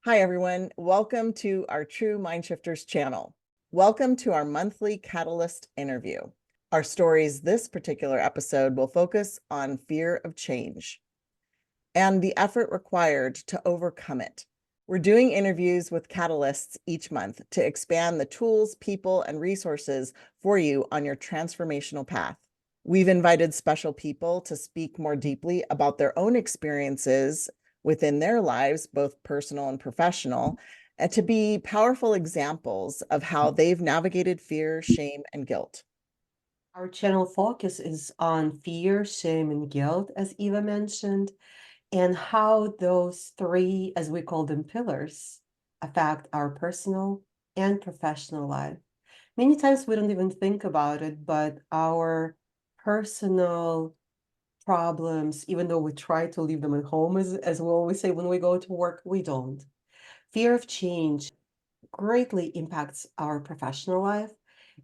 Hi, everyone. Welcome to our True Mindshifters channel. Welcome to our monthly Catalyst interview. Our stories this particular episode will focus on fear of change and the effort required to overcome it. We're doing interviews with catalysts each month to expand the tools, people, and resources for you on your transformational path. We've invited special people to speak more deeply about their own experiences within their lives, both personal and professional, and to be powerful examples of how they've navigated fear, shame, and guilt. Our channel focus is on fear, shame, and guilt, as Eva mentioned, and how those three, as we call them, pillars, affect our personal and professional life. Many times we don't even think about it, but our personal problems, even though we try to leave them at home, as we always say when we go to work, we don't. Fear of change greatly impacts our professional life.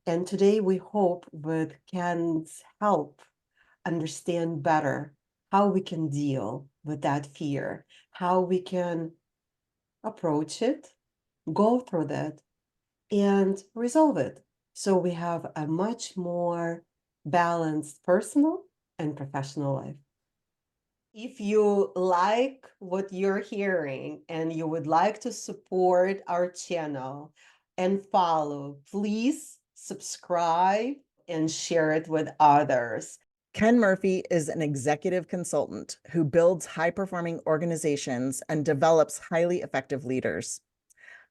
And today we hope with Ken's help understand better how we can deal with that fear, how we can approach it, go through that, and resolve it. So we have a much more balanced personal and professional life. If you like what you're hearing and you would like to support our channel and follow, please subscribe and share it with others. Ken Murphy is an executive consultant who builds high-performing organizations and develops highly effective leaders.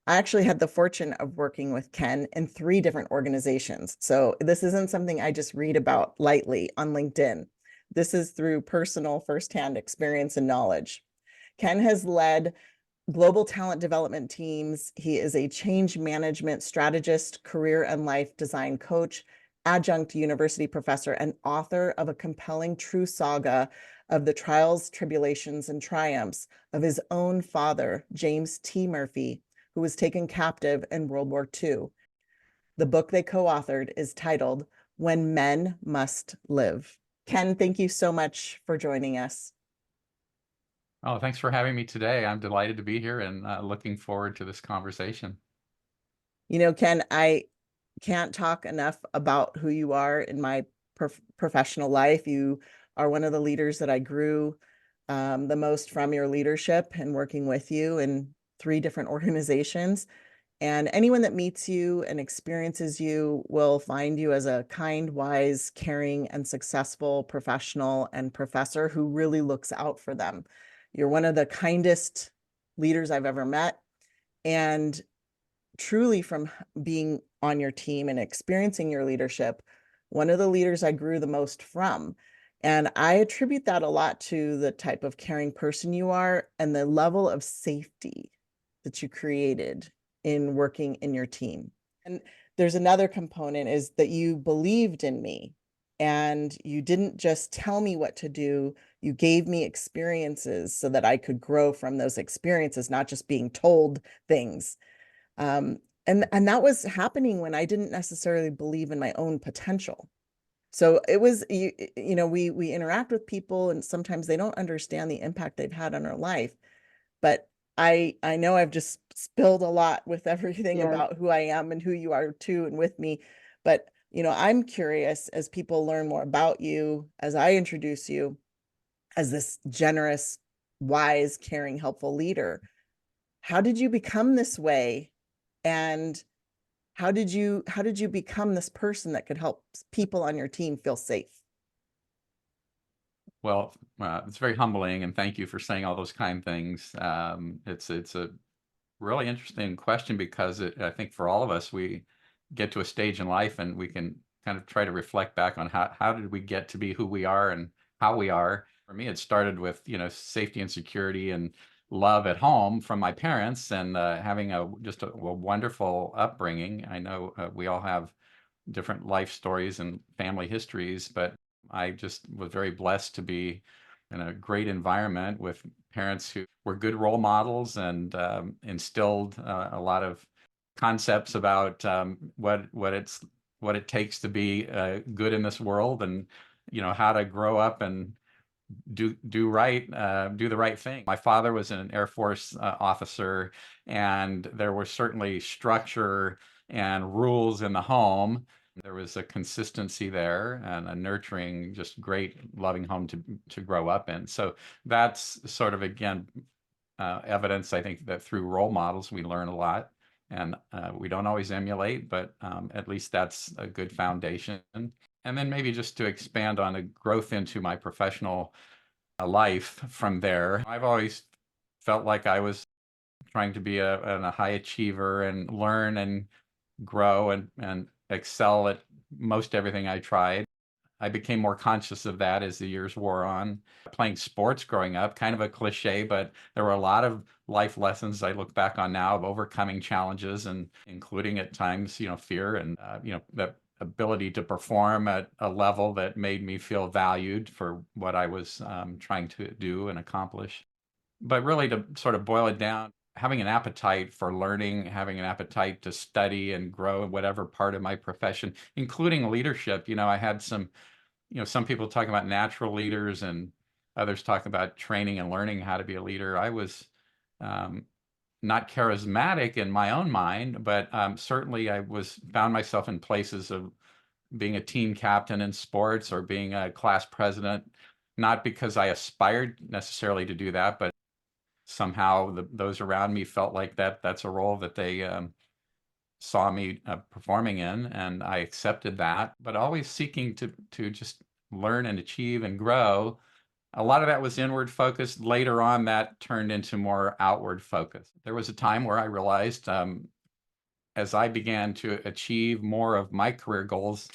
I actually had the fortune of working with Ken in 3 different organizations. So this isn't something I just read about lightly on LinkedIn. This is through personal firsthand experience and knowledge. Ken has led global talent development teams. He is a change management strategist, career and life design coach, adjunct university professor, and author of a compelling true saga of the trials, tribulations, and triumphs of his own father, James T. Murphy, who was taken captive in World War II. The book they co-authored is titled When Men Must Live. Ken, thank you so much for joining us. Oh, thanks for having me today. I'm delighted to be here and looking forward to this conversation. Ken, I can't talk enough about who you are in my professional life. You are one of the leaders that I grew the most from your leadership and working with you in 3 different organizations. And anyone that meets you and experiences you will find you as a kind, wise, caring, and successful professional and professor who really looks out for them. You're one of the kindest leaders I've ever met. And truly, from being on your team and experiencing your leadership, one of the leaders I grew the most from. And I attribute that a lot to the type of caring person you are and the level of safety that you created in working in your team. And there's another component is that you believed in me and you didn't just tell me what to do. You gave me experiences so that I could grow from those experiences, not just being told things. And that was happening when I didn't necessarily believe in my own potential. So it was, we interact with people and sometimes they don't understand the impact they've had on our life. But I know I've just spilled a lot with everything Yes. about who I am and who you are too and with me. But, I'm curious as people learn more about you, as I introduce you as this generous, wise, caring, helpful leader. How did you become this way? And how did you become this person that could help people on your team feel safe? Well, it's very humbling, and thank you for saying all those kind things. It's a really interesting question because I think for all of us, we get to a stage in life and we can kind of try to reflect back on how did we get to be who we are and how we are. For me, it started with safety and security and love at home from my parents and having just a wonderful upbringing. I know we all have different life stories and family histories, but I just was very blessed to be in a great environment with parents who were good role models and instilled a lot of concepts about what it takes to be good in this world, and how to grow up and do right, do the right thing. My father was an Air Force officer, and there was certainly structure and rules in the home. There was a consistency there and a nurturing, just great, loving home to grow up in. So that's sort of, again, evidence, I think, that through role models we learn a lot, and we don't always emulate, but at least that's a good foundation. And then maybe just to expand on the growth into my professional life from there, I've always felt like I was trying to be a high achiever and learn and grow and excel at most everything I tried. I became more conscious of that as the years wore on. Playing sports growing up, kind of a cliche, but there were a lot of life lessons I look back on now of overcoming challenges, and including at times, fear and, the ability to perform at a level that made me feel valued for what I was trying to do and accomplish. But really, to sort of boil it down, having an appetite for learning, having an appetite to study and grow in whatever part of my profession, including leadership. I had some people talk about natural leaders, and others talk about training and learning how to be a leader. I was not charismatic in my own mind, but certainly I found myself in places of being a team captain in sports or being a class president, not because I aspired necessarily to do that, but somehow those around me felt like that's a role that they saw me performing in, and I accepted that, but always seeking to just learn and achieve and grow. A lot of that was inward focused. Later on, that turned into more outward focus. There was a time where I realized, as I began to achieve more of my career goals,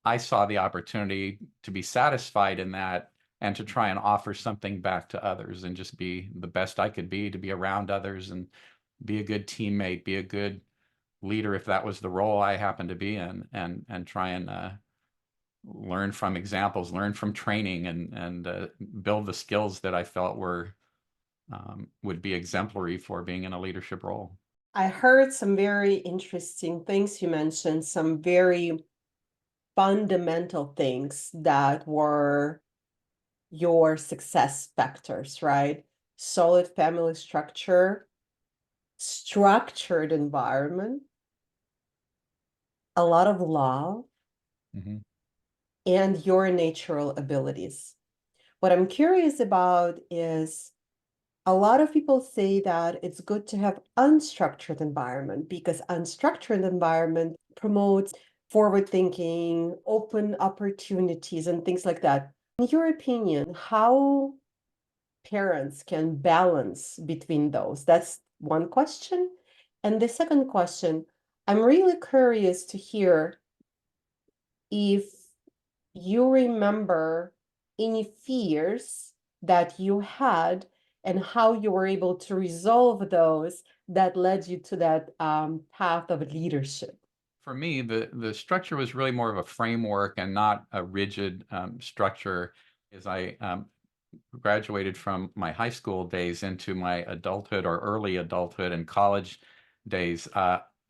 I saw the opportunity to be satisfied in that and to try and offer something back to others and just be the best I could be, to be around others and be a good teammate, be a good leader if that was the role I happened to be in, and try and learn from examples, learn from training, and build the skills that I felt would be exemplary for being in a leadership role. I heard some very interesting things you mentioned, some very fundamental things that were your success factors, right? Solid family structure, structured environment, a lot of love, Mhm. and your natural abilities. What I'm curious about is a lot of people say that it's good to have unstructured environment because unstructured environment promotes forward thinking, open opportunities, and things like that. In your opinion, how parents can balance between those? That's one question. And the second question, I'm really curious to hear if you remember any fears that you had and how you were able to resolve those that led you to that path of leadership. For me, the structure was really more of a framework and not a rigid structure. As I graduated from my high school days into my adulthood or early adulthood and college days,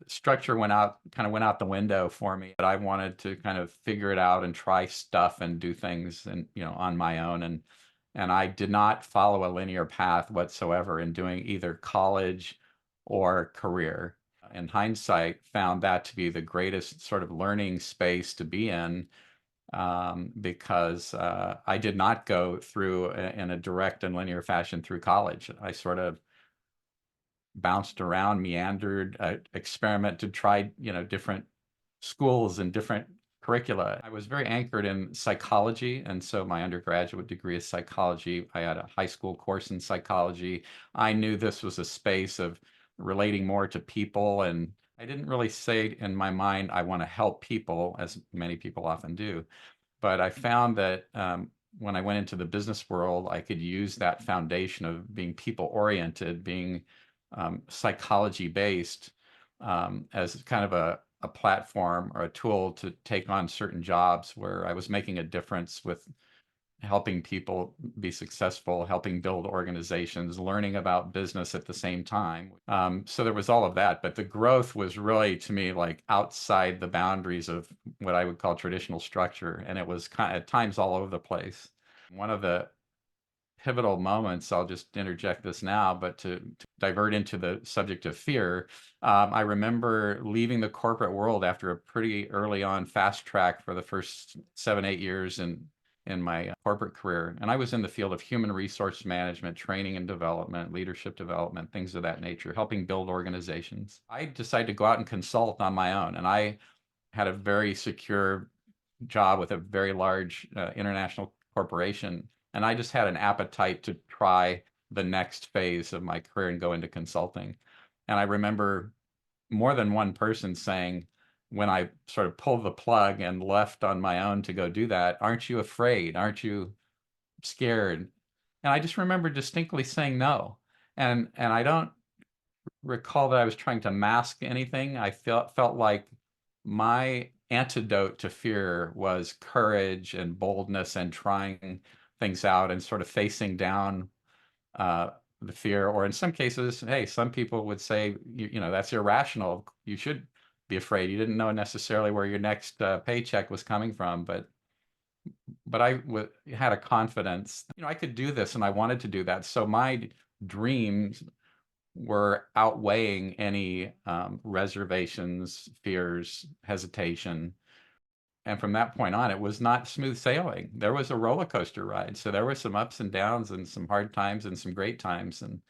structure kind of went out the window for me. But I wanted to kind of figure it out and try stuff and do things and on my own. And I did not follow a linear path whatsoever in doing either college or career. In hindsight, found that to be the greatest sort of learning space to be in, because I did not go through in a direct and linear fashion through college. I sort of bounced around, meandered, experimented, tried, different schools and different curricula. I was very anchored in psychology, and so my undergraduate degree is psychology. I had a high school course in psychology. I knew this was a space of relating more to people, and I didn't really say in my mind, I want to help people, as many people often do. But I found that when I went into the business world, I could use that foundation of being people-oriented, being psychology-based, as kind of a platform or a tool to take on certain jobs where I was making a difference with helping people be successful, helping build organizations, learning about business at the same time. So there was all of that, but the growth was really, to me, like outside the boundaries of what I would call traditional structure, and it was at times all over the place. One of the pivotal moments, I'll just interject this now, but to divert into the subject of fear, I remember leaving the corporate world after a pretty early on fast track for the first 7, 8 years in my corporate career. And I was in the field of human resource management, training and development, leadership development, things of that nature, helping build organizations. I decided to go out and consult on my own. And I had a very secure job with a very large international corporation. And I just had an appetite to try the next phase of my career and go into consulting. And I remember more than one person saying, when I sort of pulled the plug and left on my own to go do that, aren't you afraid? Aren't you scared? And I just remember distinctly saying no. And I don't recall that I was trying to mask anything. I felt like my antidote to fear was courage and boldness and trying things out and sort of facing down uh, the fear. Or in some cases, hey, some people would say, that's irrational. You should be afraid. You didn't know necessarily where your next paycheck was coming from, but I had a confidence, I could do this, and I wanted to do that. So my dreams were outweighing any reservations, fears, hesitation. And from that point on, it was not smooth sailing. There was a roller coaster ride. So there were some ups and downs and some hard times and some great times and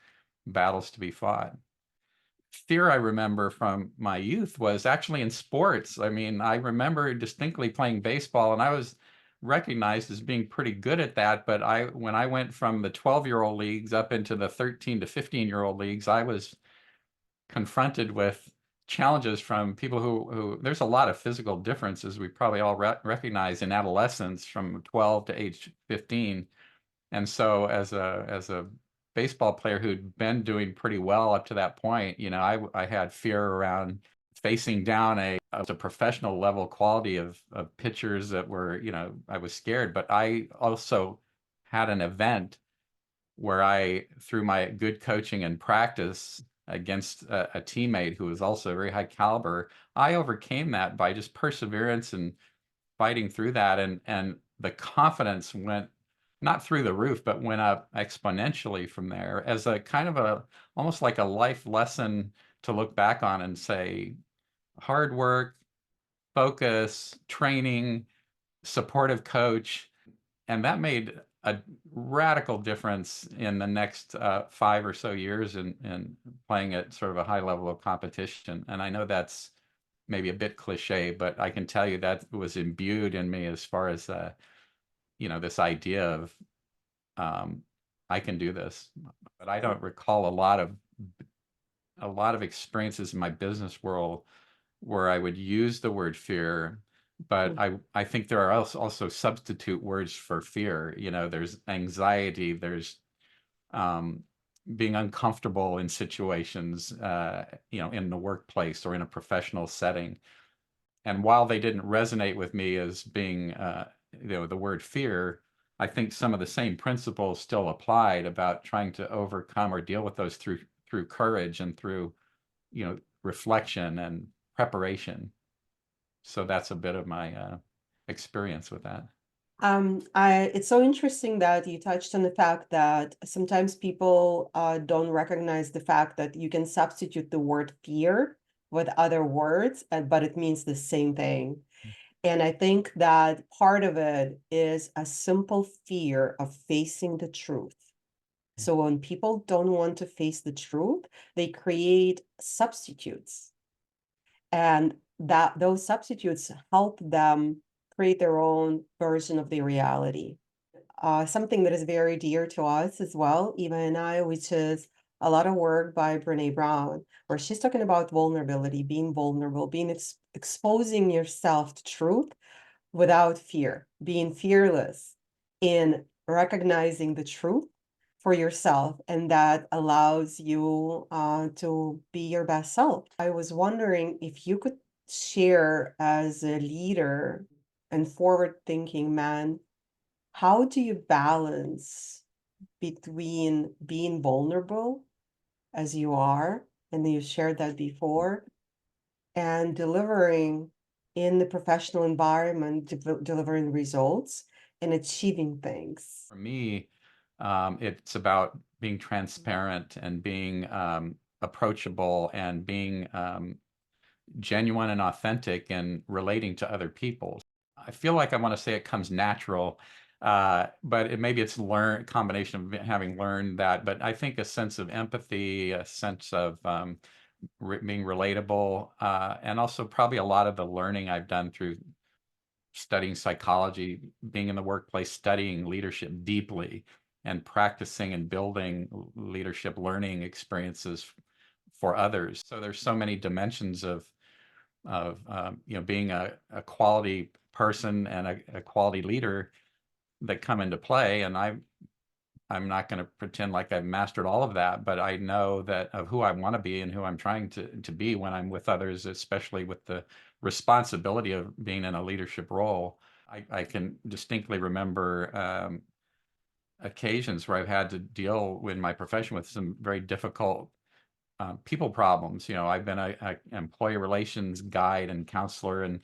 battles to be fought. Fear I remember from my youth was actually in sports. I mean, I remember distinctly playing baseball, and I was recognized as being pretty good at that. But when I went from the 12-year-old leagues up into the 13 to 15-year-old leagues, I was confronted with challenges from people who there's a lot of physical differences we probably all recognize in adolescence from 12 to age 15. And so as a baseball player who'd been doing pretty well up to that point, I had fear around facing down a professional level quality of pitchers that were, I was scared. But I also had an event where I, through my good coaching and practice against a teammate who was also very high caliber, I overcame that by just perseverance and fighting through that. And the confidence went not through the roof, but went up exponentially from there as a kind of almost like a life lesson to look back on and say, hard work, focus, training, supportive coach. And that made a radical difference in the next 5 or so years in playing at sort of a high level of competition. And I know that's maybe a bit cliche, but I can tell you that was imbued in me as far as this idea of I can do this. But I don't recall a lot of experiences in my business world where I would use the word fear, but I think there are also substitute words for fear. There's anxiety, there's being uncomfortable in situations, in the workplace or in a professional setting. And while they didn't resonate with me as being, the word fear, I think some of the same principles still applied about trying to overcome or deal with those through courage and through, reflection and preparation. So that's a bit of my experience with that. It's so interesting that you touched on the fact that sometimes people don't recognize the fact that you can substitute the word fear with other words, but it means the same thing. And I think that part of it is a simple fear of facing the truth. So when people don't want to face the truth, they create substitutes. And those substitutes help them create their own version of the reality. Something that is very dear to us as well, Eva and I, which is a lot of work by Brene Brown, where she's talking about vulnerability, being vulnerable, being exposing yourself to truth without fear, being fearless in recognizing the truth for yourself, and that allows you to be your best self. I was wondering if you could share, as a leader and forward-thinking man, how do you balance between being vulnerable as you are, and you shared that before, and delivering in the professional environment, delivering results and achieving things? For me, It's about being transparent and being approachable and being genuine and authentic and relating to other people. I feel like I want to say it comes natural, but maybe it's combination of having learned that. But I think a sense of empathy, a sense of being relatable, and also probably a lot of the learning I've done through studying psychology, being in the workplace, studying leadership deeply, and practicing and building leadership learning experiences for others. So there's so many dimensions of being a quality person and a quality leader that come into play. And I'm not going to pretend like I've mastered all of that, but I know that of who I want to be and who I'm trying to be when I'm with others, especially with the responsibility of being in a leadership role. I can distinctly remember occasions where I've had to deal in my profession with some very difficult people problems. I've been a employee relations guide and counselor, and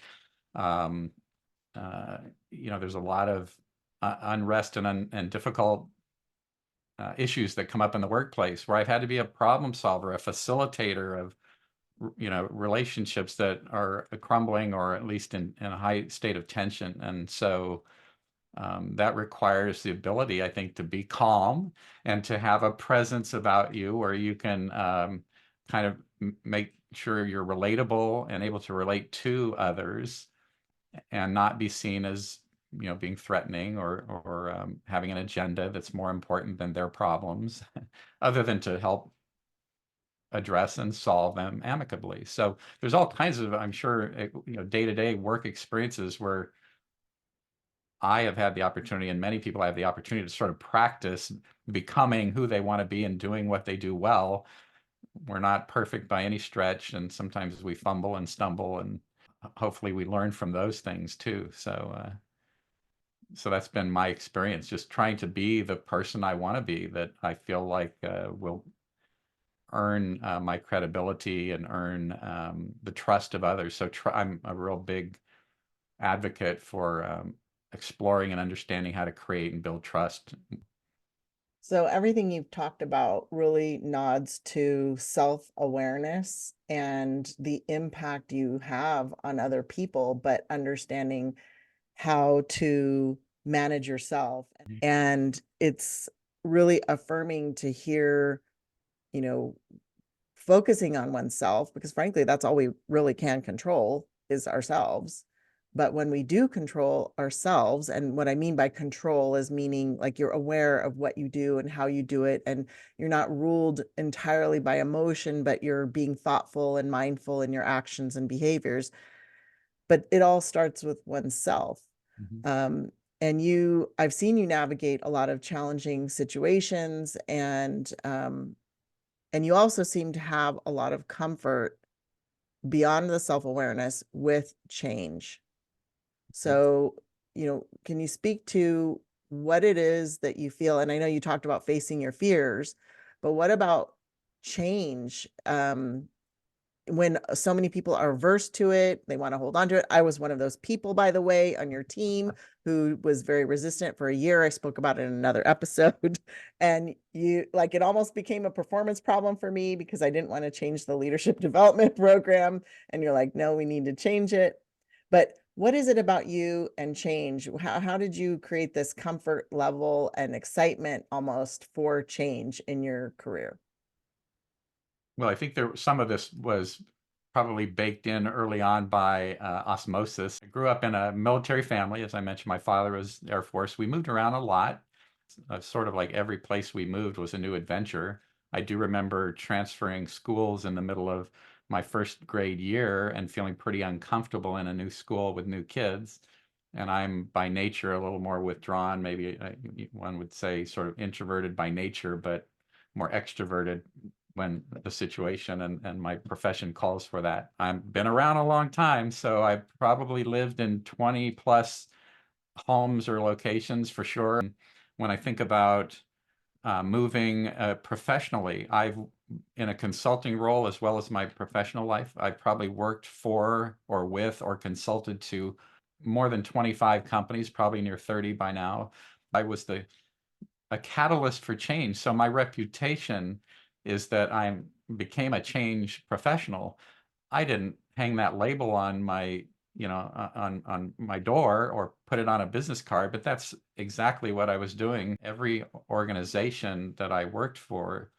um, there's a lot of unrest and difficult issues that come up in the workplace where I've had to be a problem solver, a facilitator of relationships that are crumbling or at least in a high state of tension. And so that requires the ability, I think, to be calm and to have a presence about you where you can kind of make sure you're relatable and able to relate to others and not be seen as being threatening or having an agenda that's more important than their problems, other than to help address and solve them amicably. So there's all kinds of, I'm sure, day-to-day work experiences where I have had the opportunity, and many people have the opportunity, to sort of practice becoming who they want to be and doing what they do well. We're not perfect by any stretch, and sometimes we fumble and stumble, and hopefully we learn from those things too. So that's been my experience, just trying to be the person I want to be, that I feel like will earn my credibility and earn the trust of others. So I'm a real big advocate for exploring and understanding how to create and build trust. So everything you've talked about really nods to self-awareness and the impact you have on other people, but understanding how to manage yourself. And it's really affirming to hear, you know, focusing on oneself, because frankly, that's all we really can control is ourselves. But when we do control ourselves, and what I mean by control is meaning like you're aware of what you do and how you do it, and you're not ruled entirely by emotion, but you're being thoughtful and mindful in your actions and behaviors. But it all starts with oneself. Mhm. And I've seen you navigate a lot of challenging situations, and you also seem to have a lot of comfort beyond the self-awareness with change. So, can you speak to what it is that you feel? And I know you talked about facing your fears, but what about change? When so many people are averse to it, they want to hold on to it. I was one of those people, by the way, on your team who was very resistant for a year. I spoke about it in another episode. And it almost became a performance problem for me because I didn't want to change the leadership development program. And you're like, no, we need to change it. But what is it about you and change? How did you create this comfort level and excitement almost for change in your career? Well, I think some of this was probably baked in early on by osmosis. I grew up in a military family. As I mentioned, my father was Air Force. We moved around a lot. Sort of like every place we moved was a new adventure. I do remember transferring schools in the middle of my first grade year and feeling pretty uncomfortable in a new school with new kids. And I'm by nature a little more withdrawn, maybe one would say sort of introverted by nature, but more extroverted when the situation and my profession calls for that. I've been around a long time, so I've probably lived in 20 plus homes or locations for sure. And when I think about moving professionally, I've in a consulting role as well as my professional life, I've probably worked for or with or consulted to more than 25 companies, probably near 30 by now. I was a catalyst for change. So my reputation is that I became a change professional. I didn't hang that label on my, on my door or put it on a business card, but that's exactly what I was doing. Every organization that I worked for,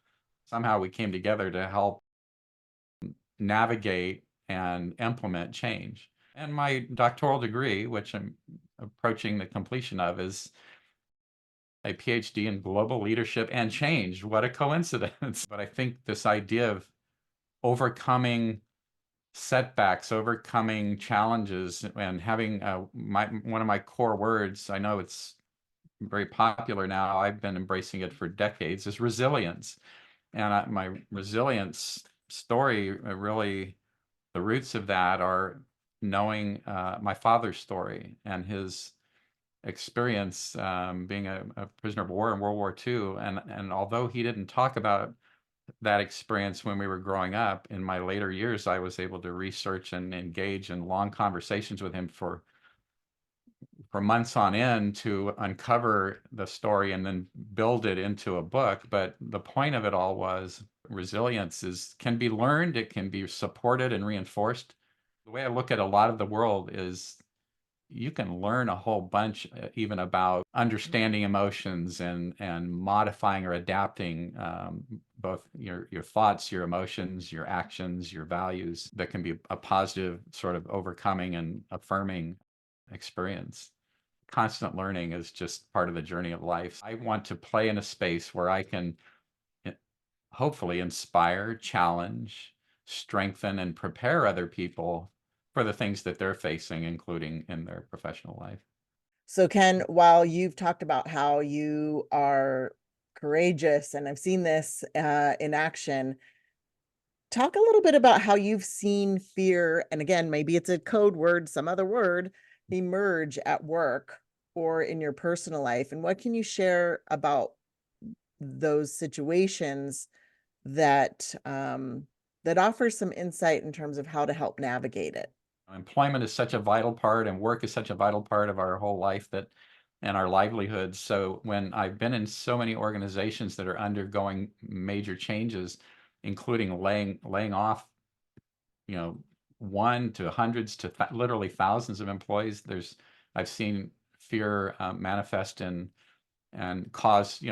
somehow we came together to help navigate and implement change. And my doctoral degree, which I'm approaching the completion of, is a PhD in global leadership and change. What a coincidence. But I think this idea of overcoming setbacks, overcoming challenges, and having one of my core words, I know it's very popular now, I've been embracing it for decades, is resilience. And my resilience story, really, the roots of that are knowing my father's story and his experience being a prisoner of war in World War II. And although he didn't talk about that experience when we were growing up, in my later years, I was able to research and engage in long conversations with him for months on end to uncover the story and then build it into a book. But the point of it all was resilience can be learned, it can be supported and reinforced. The way I look at a lot of the world is you can learn a whole bunch even about understanding emotions and modifying or adapting both your thoughts, your emotions, your actions, your values, that can be a positive sort of overcoming and affirming experience. Constant learning is just part of the journey of life. I want to play in a space where I can hopefully inspire, challenge, strengthen, and prepare other people for the things that they're facing, including in their professional life. So Ken, while you've talked about how you are courageous, and I've seen this in action, talk a little bit about how you've seen fear, and again, maybe it's a code word, some other word, emerge at work or in your personal life. And what can you share about those situations that that offers some insight in terms of how to help navigate it? Employment is such a vital part, and work is such a vital part of our whole life and our livelihoods. So when I've been in so many organizations that are undergoing major changes, including laying off, one to hundreds to literally thousands of employees, I've seen fear manifest and cause,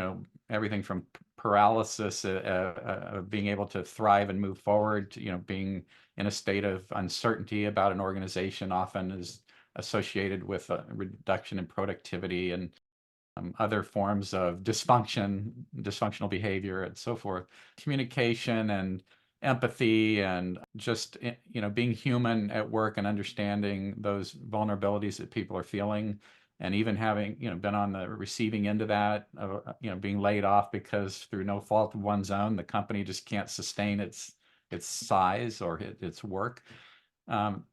everything from paralysis of being able to thrive and move forward to, being in a state of uncertainty about an organization often is associated with a reduction in productivity and other forms of dysfunctional behavior and so forth. Communication and empathy and just, being human at work and understanding those vulnerabilities that people are feeling, and even having, been on the receiving end of that, being laid off because through no fault of one's own, the company just can't sustain its size or its work. Um,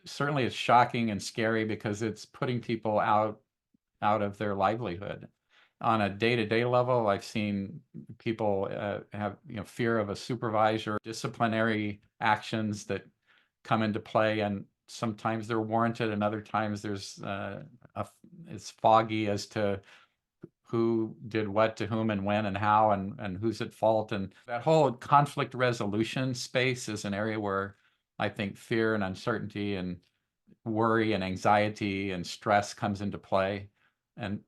Certainly it's shocking and scary because it's putting people out of their livelihood. On a day-to-day level, I've seen people have, fear of a supervisor, disciplinary actions that come into play, and sometimes they're warranted, and other times it's foggy as to who did what to whom and when and how and who's at fault. And that whole conflict resolution space is an area where I think fear and uncertainty and worry and anxiety and stress comes into play. And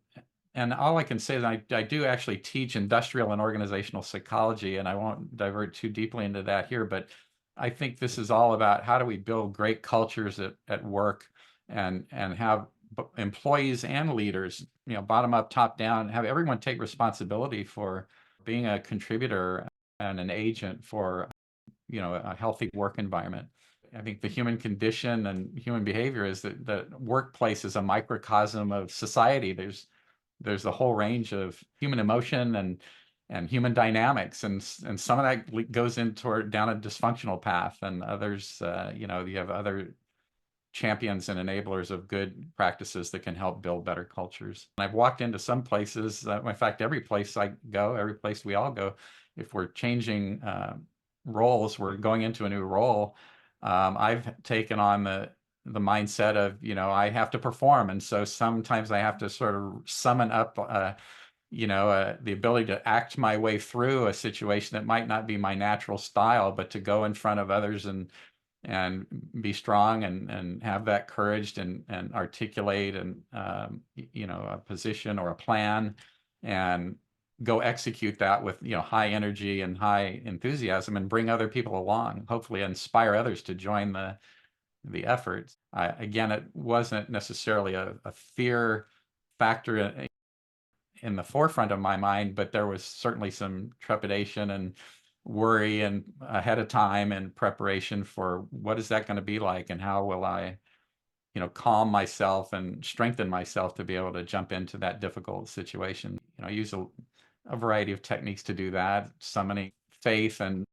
all I can say is I do actually teach industrial and organizational psychology, and I won't divert too deeply into that here, but I think this is all about how do we build great cultures at work and have employees and leaders, bottom up, top down, have everyone take responsibility for being a contributor and an agent for, a healthy work environment. I think the human condition and human behavior is that the workplace is a microcosm of society. There's a whole range of human emotion and human dynamics, and some of that goes down a dysfunctional path, and others, you have other champions and enablers of good practices that can help build better cultures. And I've walked into some places, in fact, every place I go, every place we all go, if we're changing roles, we're going into a new role. I've taken on the mindset of, I have to perform. And so sometimes I have to sort of summon up the ability to act my way through a situation that might not be my natural style, but to go in front of others and be strong and have that courage and articulate and a position or a plan and go execute that with high energy and high enthusiasm and bring other people along, hopefully inspire others to join the efforts. Again, it wasn't necessarily a fear factor in the forefront of my mind, but there was certainly some trepidation and worry and ahead of time and preparation for what is that going to be like and how will I calm myself and strengthen myself to be able to jump into that difficult situation. I use a variety of techniques to do that, summoning faith and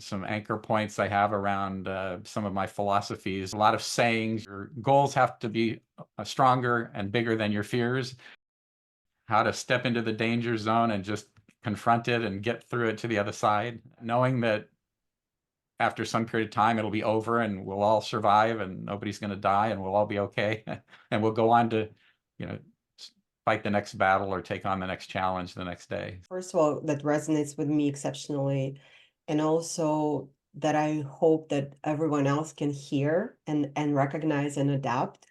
some anchor points I have around some of my philosophies. A lot of sayings. Your goals have to be stronger and bigger than your fears. How to step into the danger zone and just confront it and get through it to the other side, knowing that after some period of time it'll be over and we'll all survive and nobody's going to die and we'll all be okay and we'll go on to fight the next battle or take on the next challenge the next day. First of all, that resonates with me exceptionally, and also that I hope that everyone else can hear and recognize and adapt.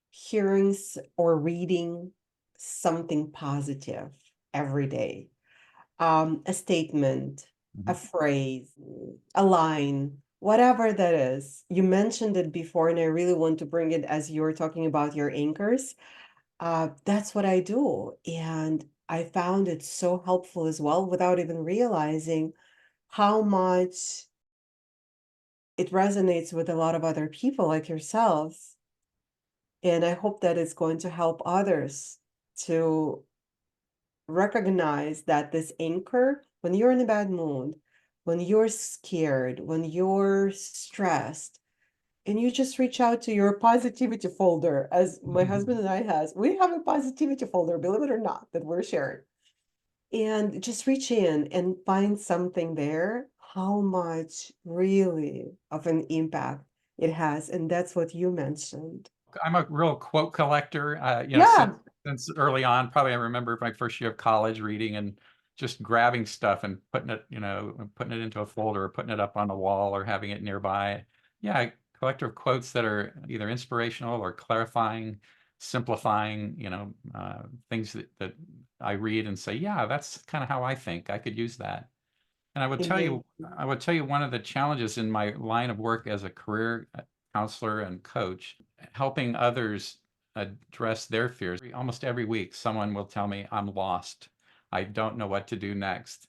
Hearings or reading something positive every day, a statement, a phrase, a line, whatever that is. You mentioned it before, and I really want to bring it as you were talking about your anchors. That's what I do. And I found it so helpful as well without even realizing how much it resonates with a lot of other people like yourselves. And I hope that it's going to help others to recognize that this anchor, when you're in a bad mood, when you're scared, when you're stressed, and you just reach out to your positivity folder, as my husband and I has, we have a positivity folder, believe it or not, that we're sharing. And just reach in and find something there, how much really of an impact it has. And that's what you mentioned. I'm a real quote collector, Yeah. since early on. Probably I remember my first year of college reading and just grabbing stuff and putting it, putting it into a folder or putting it up on a wall or having it nearby. Yeah, a collector of quotes that are either inspirational or clarifying, simplifying, things that I read and say, yeah, that's kind of how I think. I could use that. And Amazing. I would tell you one of the challenges in my line of work as a career counselor and coach, helping others address their fears. Almost every week, someone will tell me, I'm lost. I don't know what to do next.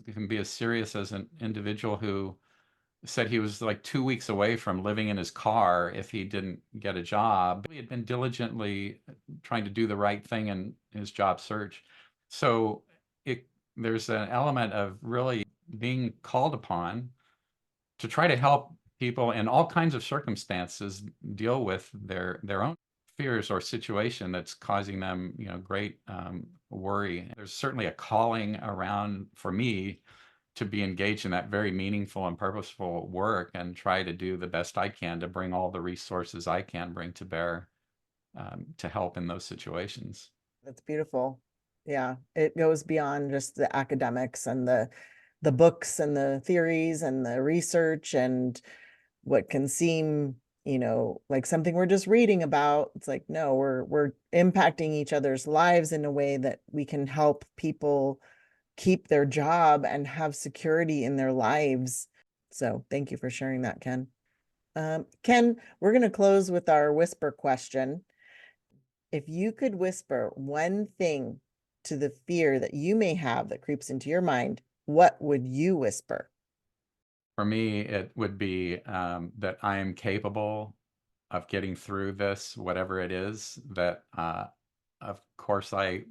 It can be as serious as an individual who said he was like 2 weeks away from living in his car if he didn't get a job. He had been diligently trying to do the right thing in his job search. So there's an element of really being called upon to try to help people in all kinds of circumstances deal with their own fears or situation that's causing them great worry. There's certainly a calling around for me to be engaged in that very meaningful and purposeful work and try to do the best I can to bring all the resources I can bring to bear to help in those situations. That's beautiful. Yeah, it goes beyond just the academics and the books and the theories and the research and what can seem, like something we're just reading about. It's like, no, we're impacting each other's lives in a way that we can help people keep their job and have security in their lives. So thank you for sharing that, Ken. Ken, we're going to close with our whisper question. If you could whisper one thing to the fear that you may have that creeps into your mind, what would you whisper? For me, it would be that I am capable of getting through this, whatever it is, that of course I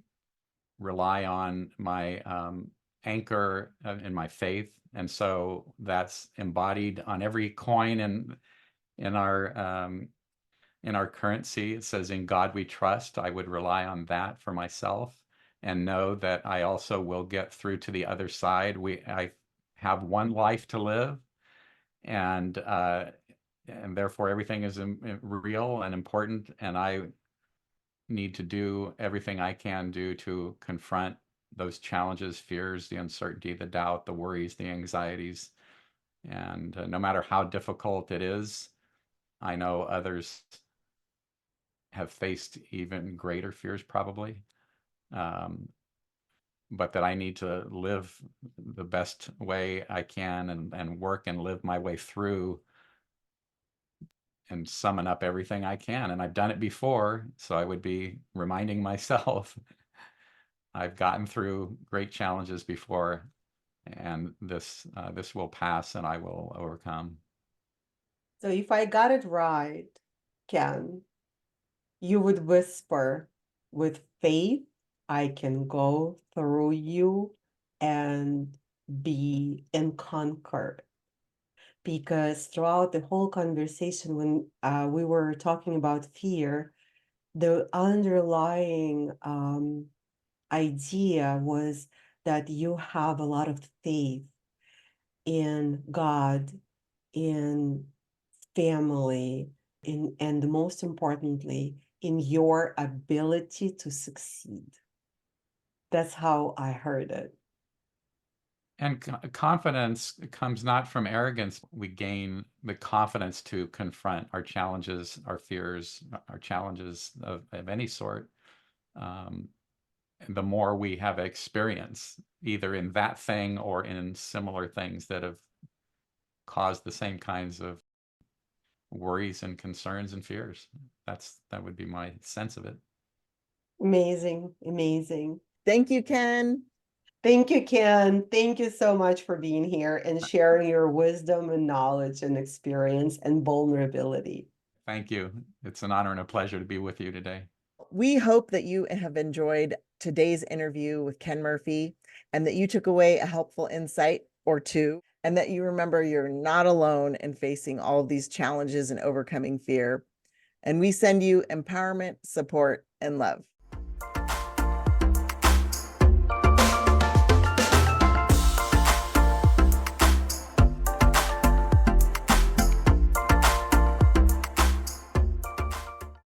rely on my anchor in my faith. And so that's embodied on every coin in our currency. It says, in God we trust. I would rely on that for myself and know that I also will get through to the other side. I have one life to live, and therefore everything is real and important, and I need to do everything I can do to confront those challenges, fears, the uncertainty, the doubt, the worries, the anxieties. And no matter how difficult it is, I know others have faced even greater fears probably. But that I need to live the best way I can and work and live my way through and summon up everything I can. And I've done it before, so I would be reminding myself I've gotten through great challenges before, and this will pass and I will overcome. So if I got it right, Ken, you would whisper, with faith, I can go through you and be and conquer. Because throughout the whole conversation, when we were talking about fear, the underlying idea was that you have a lot of faith in God, in family, and most importantly, in your ability to succeed. That's how I heard it. And confidence comes not from arrogance. We gain the confidence to confront our challenges, our fears, our challenges of any sort. The more we have experience, either in that thing or in similar things that have caused the same kinds of worries and concerns and fears. That would be my sense of it. Amazing, amazing. Thank you, Ken. Thank you, Ken. Thank you so much for being here and sharing your wisdom and knowledge and experience and vulnerability. Thank you. It's an honor and a pleasure to be with you today. We hope that you have enjoyed today's interview with Ken Murphy and that you took away a helpful insight or two, and that you remember you're not alone in facing all of these challenges and overcoming fear. And we send you empowerment, support, and love.